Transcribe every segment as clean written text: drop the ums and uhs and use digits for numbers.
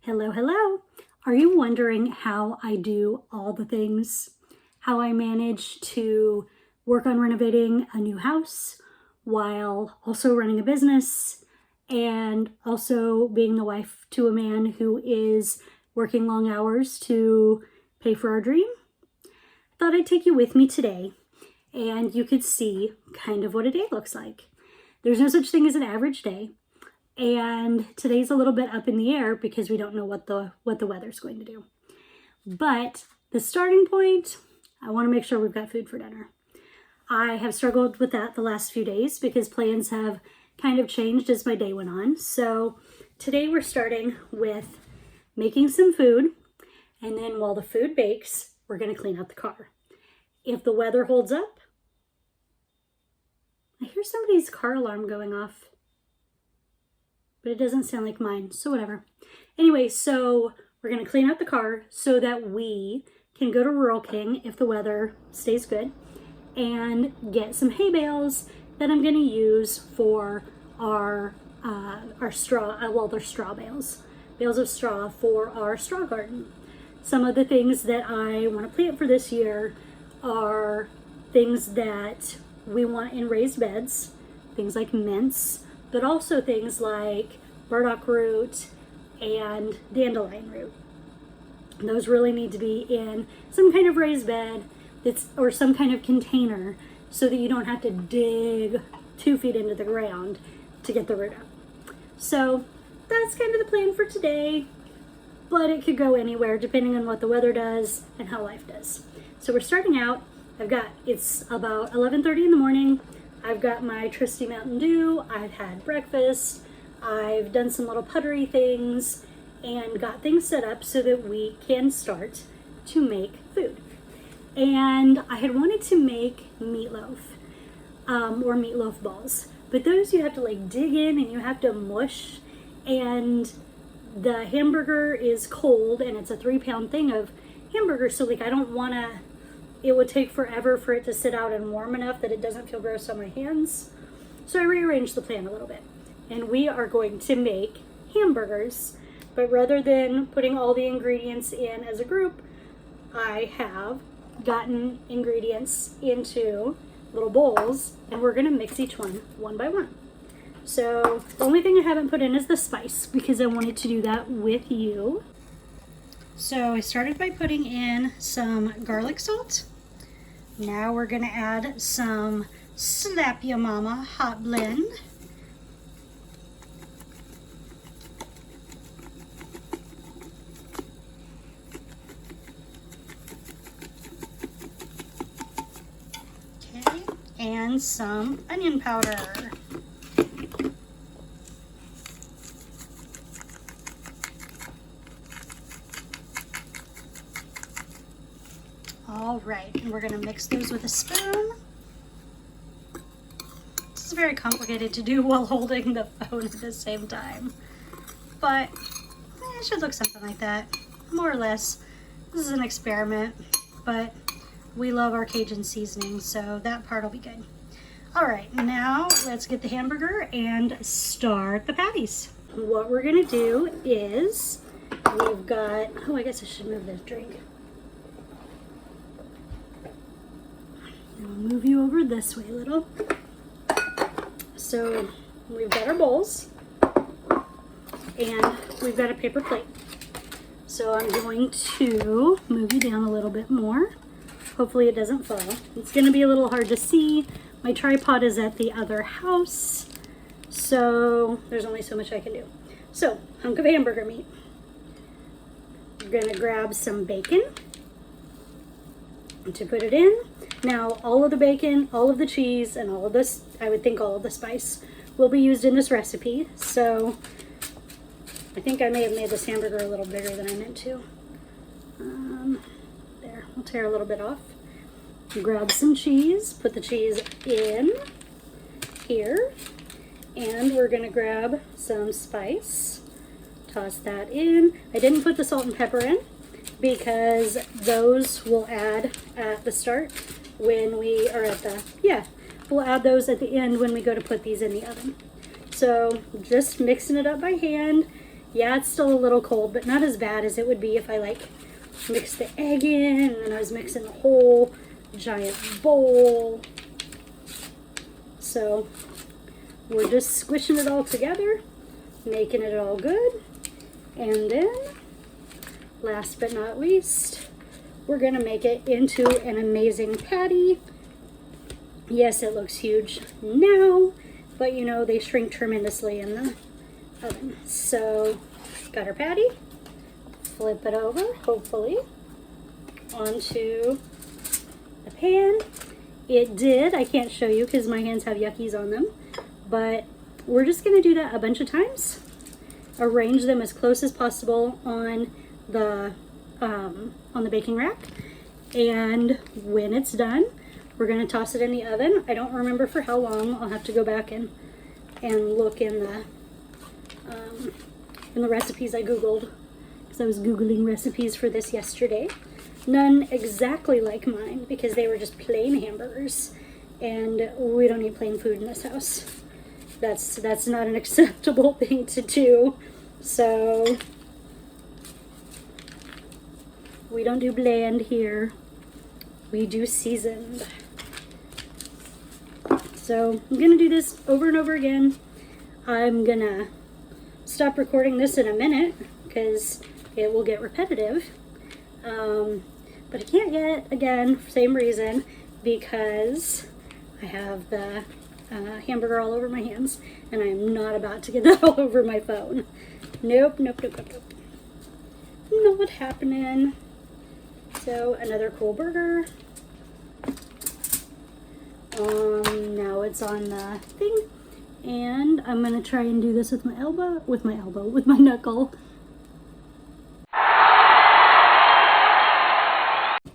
Hello, hello. Are you wondering how I do all the things? How I manage to work on renovating a new house while also running a business and also being the wife to a man who is working long hours to pay for our dream? I thought I'd take you with me today and you could see kind of what a day looks like. There's no such thing as an average day. And today's a little bit up in the air because we don't know what the weather's going to do. But the starting point, I want to make sure we've got food for dinner. I have struggled with that the last few days because plans have kind of changed as my day went on. So today we're starting with making some food, and then while the food bakes, we're going to clean out the car. If the weather holds up, I hear somebody's car alarm going off. But it doesn't sound like mine, so whatever. Anyway, so we're going to clean out the car so that we can go to Rural King if the weather stays good and get some hay bales that I'm going to use for our straw, they're straw bales of straw for our straw garden. Some of the things that I want to plant for this year are things that we want in raised beds, things like mints, but also things like burdock root and dandelion root. Those really need to be in some kind of raised bed or some kind of container so that you don't have to dig 2 feet into the ground to get the root up. So that's kind of the plan for today, but it could go anywhere depending on what the weather does and how life does. So we're starting out. It's about 11:30 in the morning. I've got my trusty Mountain Dew, I've had breakfast, I've done some little puttery things, and got things set up so that we can start to make food. And I had wanted to make meatloaf, or meatloaf balls, but those you have to like dig in and you have to mush, and the hamburger is cold and it's a 3-pound thing of hamburger, so like I don't want to. It would take forever for it to sit out and warm enough that it doesn't feel gross on my hands. So I rearranged the plan a little bit. And we are going to make hamburgers. But rather than putting all the ingredients in as a group, I have gotten ingredients into little bowls. And we're going to mix each one by one. So the only thing I haven't put in is the spice because I wanted to do that with you. So I started by putting in some garlic salt. Now we're going to add some Slap Ya Mama hot blend. Okay, and some onion powder. All right, and we're going to mix those with a spoon. This is very complicated to do while holding the phone at the same time, but it should look something like that, more or less. This is an experiment, but we love our Cajun seasoning, so that part will be good. All right, now let's get the hamburger and start the patties. What we're going to do is we've got, I guess I should move this drink. I'll move you over this way a little. So we've got our bowls and we've got a paper plate. So I'm going to move you down a little bit more. Hopefully it doesn't fall. It's going to be a little hard to see. My tripod is at the other house, so there's only so much I can do. So, hunk of hamburger meat. We're going to grab some bacon to put it in. Now, all of the bacon, all of the cheese, and all of this, I would think all of the spice, will be used in this recipe. So, I think I may have made this hamburger a little bigger than I meant to. There, we'll tear a little bit off. Grab some cheese, put the cheese in here, and we're going to grab some spice. Toss that in. I didn't put the salt and pepper in because those we'll add at the start when we are at the, we'll add those at the end when we go to put these in the oven. So just mixing it up by hand. Yeah, it's still a little cold, but not as bad as it would be if I like mixed the egg in and then I was mixing the whole giant bowl. So we're just squishing it all together, making it all good. And then, last but not least, we're gonna make it into an amazing patty. Yes, it looks huge now, but you know, they shrink tremendously in the oven. So, got our patty, flip it over, hopefully, onto the pan. It did, I can't show you because my hands have yuckies on them, but we're just gonna do that a bunch of times. Arrange them as close as possible on the baking rack, and when it's done, we're gonna toss it in the oven. I don't remember for how long. I'll have to go back and look in the recipes I googled, because I was googling recipes for this yesterday. None exactly like mine because they were just plain hamburgers, and we don't eat plain food in this house. That's not an acceptable thing to do. So we don't do bland here. We do seasoned. So I'm gonna do this over and over again. I'm gonna stop recording this in a minute because it will get repetitive. But I can't yet, again, same reason, because I have the hamburger all over my hands, and I am not about to get that all over my phone. Nope. Not happening. So, another cool burger. Now it's on the thing, and I'm gonna try and do this with my knuckle.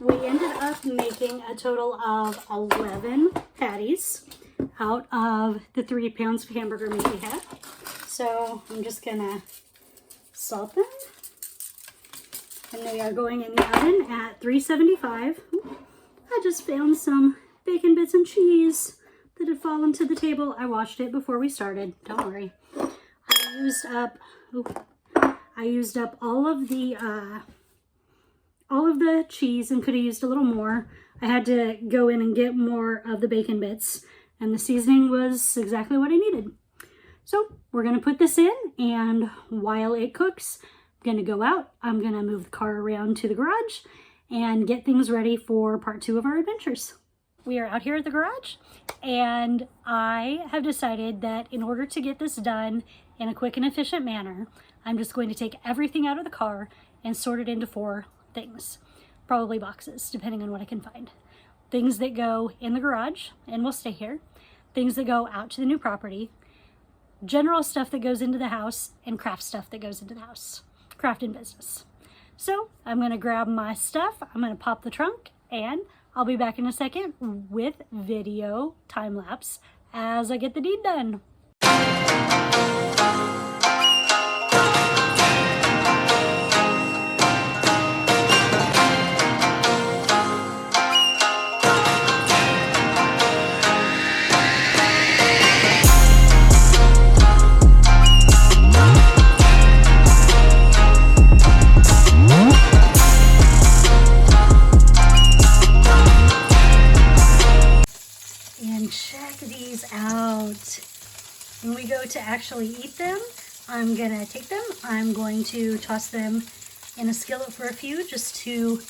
We ended up making a total of 11 patties out of the 3 pounds of hamburger meat we had. So I'm just gonna salt them, and they are going in the oven at 375. I just found some bacon bits and cheese that had fallen to the table. I washed it before we started, don't worry. I used up all of the cheese and could have used a little more. I had to go in and get more of the bacon bits, and the seasoning was exactly what I needed. So we're gonna put this in, and while it cooks, I'm gonna go out. I'm gonna move the car around to the garage and get things ready for part 2 of our adventures. We are out here at the garage, and I have decided that in order to get this done in a quick and efficient manner, I'm just going to take everything out of the car and sort it into 4 things, probably boxes, depending on what I can find. Things that go in the garage and will stay here, things that go out to the new property, general stuff that goes into the house, and craft stuff that goes into the house, craft and business. So I'm gonna grab my stuff, I'm gonna pop the trunk, and I'll be back in a second with video time lapse as I get the deed done. When we go to actually eat them, I'm gonna take them, I'm going to toss them in a skillet for a few just to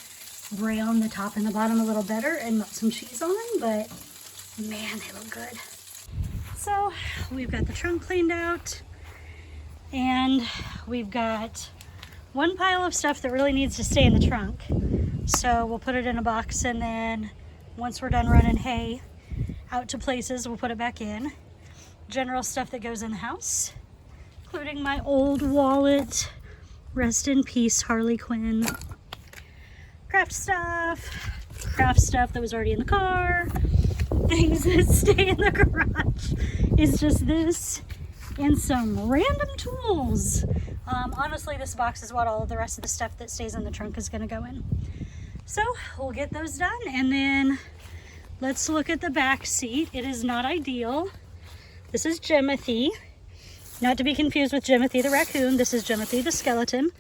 brown the top and the bottom a little better and melt some cheese on them, but man, they look good. So we've got the trunk cleaned out, and we've got one pile of stuff that really needs to stay in the trunk. So we'll put it in a box, and then once we're done running hay out to places, we'll put it back in. General stuff that goes in the house, including my old wallet, rest in peace Harley Quinn. Craft stuff that was already in the car, things that stay in the garage. It's just this and some random tools. Honestly, this box is what all of the rest of the stuff that stays in the trunk is gonna go in. So we'll get those done, and then let's look at the back seat. It is not ideal. This is Jimothy. Not to be confused with Jimothy the raccoon. This is Jimothy the skeleton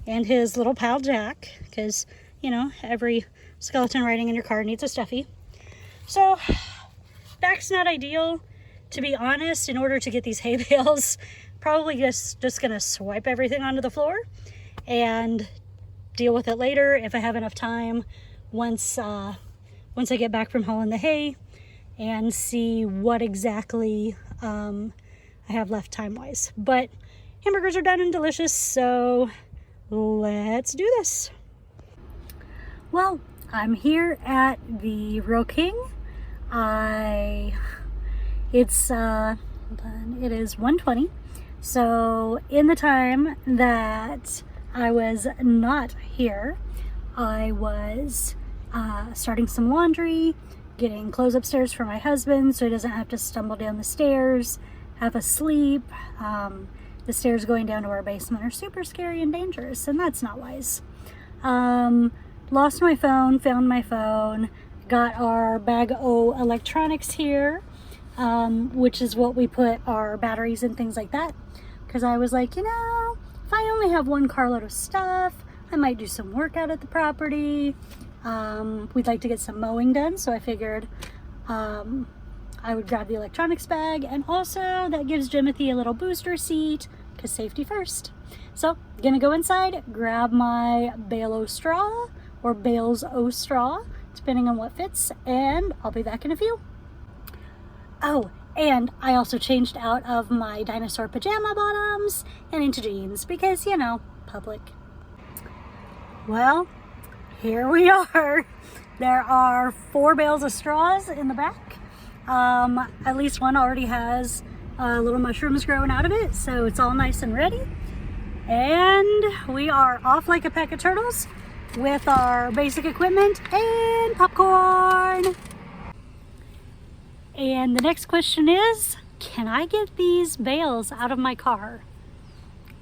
and his little pal Jack, because, you know, every skeleton riding in your car needs a stuffy. So, back's not ideal. To be honest, in order to get these hay bales, probably just gonna swipe everything onto the floor and deal with it later if I have enough time once I get back from hauling the hay, and see what exactly I have left time-wise. But hamburgers are done and delicious, so let's do this. Well, I'm here at the Rural King. It is 1:20. So in the time that I was not here, I was starting some laundry, getting clothes upstairs for my husband so he doesn't have to stumble down the stairs, have a sleep. The stairs going down to our basement are super scary and dangerous, and that's not wise. Lost my phone, found my phone, got our bag o' electronics here, which is what we put our batteries and things like that. Because I was like, you know, if I only have one carload of stuff, I might do some work out at the property. We'd like to get some mowing done, so I figured I would grab the electronics bag, and also that gives Jimothy a little booster seat, because safety first. So, gonna go inside, grab my bale o' straw, or bales o' straw, depending on what fits, and I'll be back in a few. Oh, and I also changed out of my dinosaur pajama bottoms and into jeans, because, you know, public. Well, here we are. There are 4 bales of straws in the back. At least one already has little mushrooms growing out of it, so it's all nice and ready. And we are off like a pack of turtles with our basic equipment and popcorn. And the next question is, can I get these bales out of my car?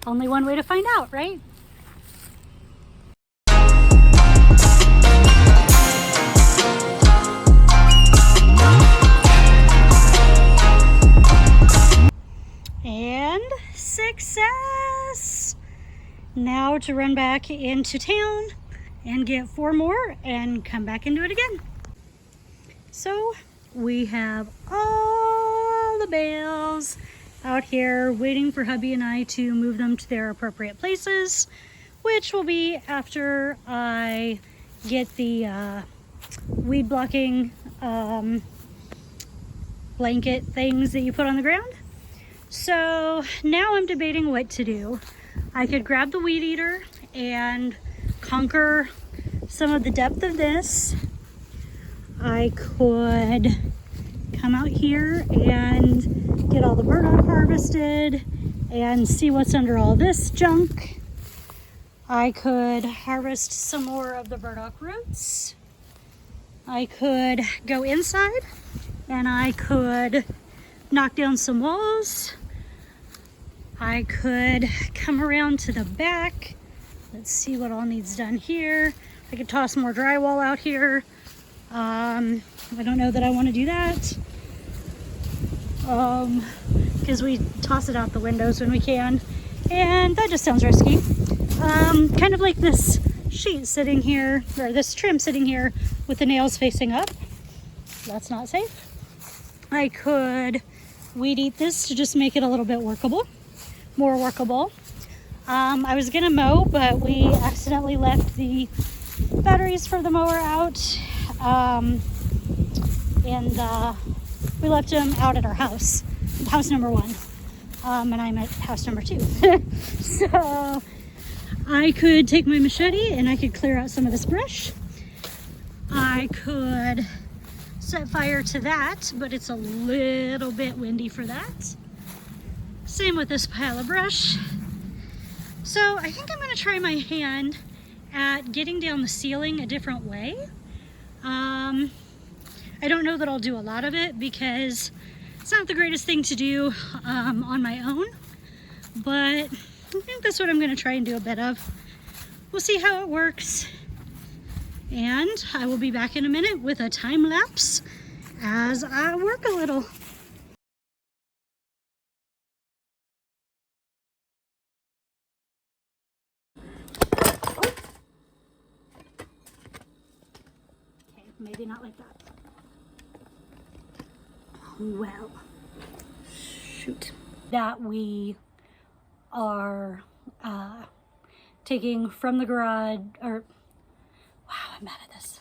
Only one way to find out, right? And success! Now to run back into town and get 4 more and come back and do it again. So we have all the bales out here waiting for hubby and I to move them to their appropriate places, which will be after I get the weed blocking blanket things that you put on the ground. So now I'm debating what to do. I could grab the weed eater and conquer some of the depth of this. I could come out here and get all the burdock harvested and see what's under all this junk. I could harvest some more of the burdock roots. I could go inside and I could knock down some walls. I could come around to the back. Let's see what all needs done here. I could toss more drywall out here. I don't know that I want to do that. Because we toss it out the windows when we can. And that just sounds risky. Kind of like this sheet sitting here, or this trim sitting here with the nails facing up. That's not safe. I could weed eat this to just make it a little bit workable. More workable. I was gonna mow, but we accidentally left the batteries for the mower out, and we left them out at our house number 1, and I'm at house number 2. So I could take my machete and I could clear out some of this brush. I could set fire to that, but it's a little bit windy for that. Same with this pile of brush. So I think I'm going to try my hand at getting down the ceiling a different way. I don't know that I'll do a lot of it because it's not the greatest thing to do on my own, but I think that's what I'm going to try and do a bit of. We'll see how it works, and I will be back in a minute with a time lapse as I work a little. maybe not like that. Well, shoot. That we are taking from the garage, or wow, I'm bad at this.